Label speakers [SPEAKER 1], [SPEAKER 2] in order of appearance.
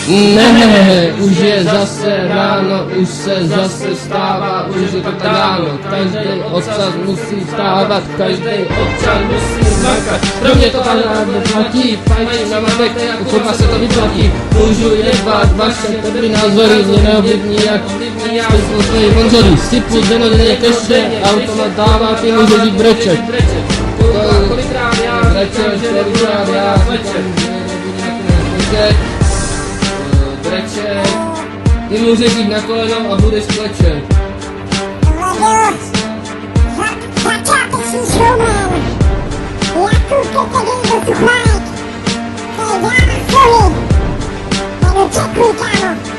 [SPEAKER 1] Ne, už je zase ráno, už se zase stává, už je to tak ráno. Každý občan musí stávat, každý občan musí makat. Pro mě to tak platí, fajn na matek, kurva se to vyplatí. Můžu jebat vaše dobrý názory, mě neovlivní jak jste svoji konzolí. Sypu denodenně keše, automat dává, ty můžeš jít brečet. Kolikrát já, brečet, ty můžeš jít na kolenou a budeš klečet.
[SPEAKER 2] Začáteční showman, Jakub Kekedej do Suchmarek, to je Jáma Solid, ten čekuj kámo.